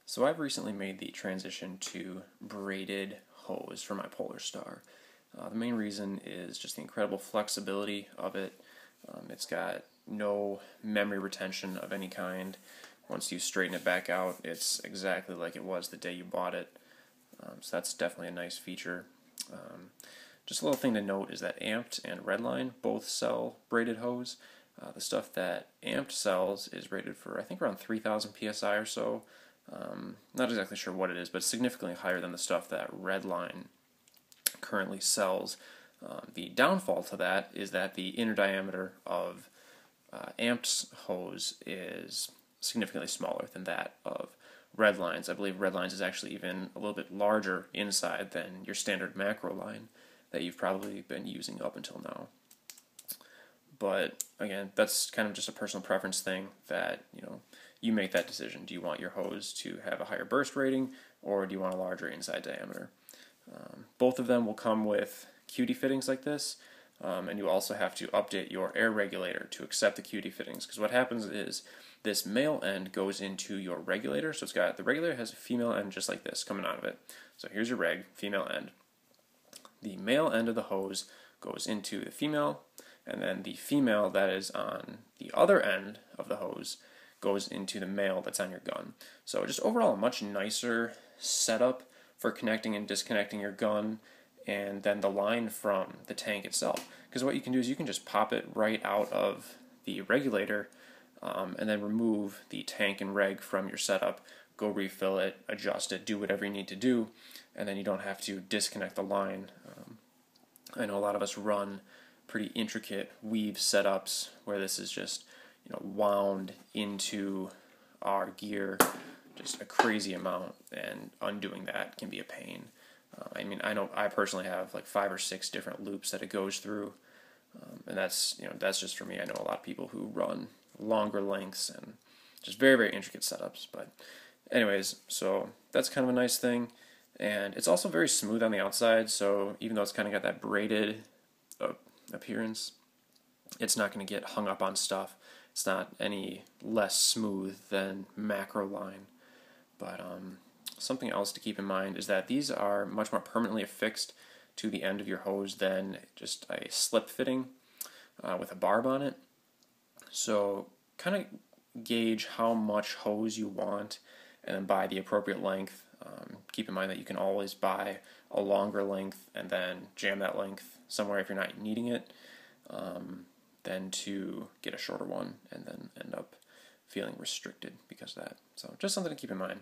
So I've recently made the transition to braided hose for my Polarstar. The main reason is just the incredible flexibility of it. It's got no memory retention of any kind. Once you straighten it back out, it's exactly like it was the day you bought it. So that's definitely a nice feature. Just a little thing to note is that Amped and Redline both sell braided hose. The stuff that Amped sells is rated for, I think, around 3,000 psi or so. Not exactly sure what it is, but significantly higher than the stuff that Redline currently sells. The downfall to that is that the inner diameter of Amped's hose is significantly smaller than that of Redline's. I believe Redline's is actually even a little bit larger inside than your standard macro line that you've probably been using up until now. But again, that's kind of just a personal preference thing that, you make that decision. Do you want your hose to have a higher burst rating, or do you want a larger inside diameter? Both of them will come with QD fittings like this, and you also have to update your air regulator to accept the QD fittings, because what happens is this male end goes into your regulator. So the regulator has a female end just like this coming out of it. So here's your reg, female end. The male end of the hose goes into the female, and then the female that is on the other end of the hose goes into the male that's on your gun. So just overall a much nicer setup for connecting and disconnecting your gun, and then the line from the tank itself. Because what you can do is you can just pop it right out of the regulator and then remove the tank and reg from your setup, go refill it, adjust it, do whatever you need to do, and then you don't have to disconnect the line. I know a lot of us run pretty intricate weave setups where this is just wound into our gear just a crazy amount, and undoing that can be a pain. I know I personally have like 5 or 6 different loops that it goes through, and that's just for me. I know a lot of people who run longer lengths and just very, very intricate setups. But anyways, so that's kind of a nice thing, and it's also very smooth on the outside. So even though it's kind of got that braided appearance, it's not going to get hung up on stuff. It's not any less smooth than macro line. But something else to keep in mind is that these are much more permanently affixed to the end of your hose than just a slip fitting with a barb on it. So kind of gauge how much hose you want and then buy the appropriate length. Keep in mind that you can always buy a longer length and then jam that length somewhere if you're not needing it, than to get a shorter one and then end up feeling restricted because of that. So just something to keep in mind.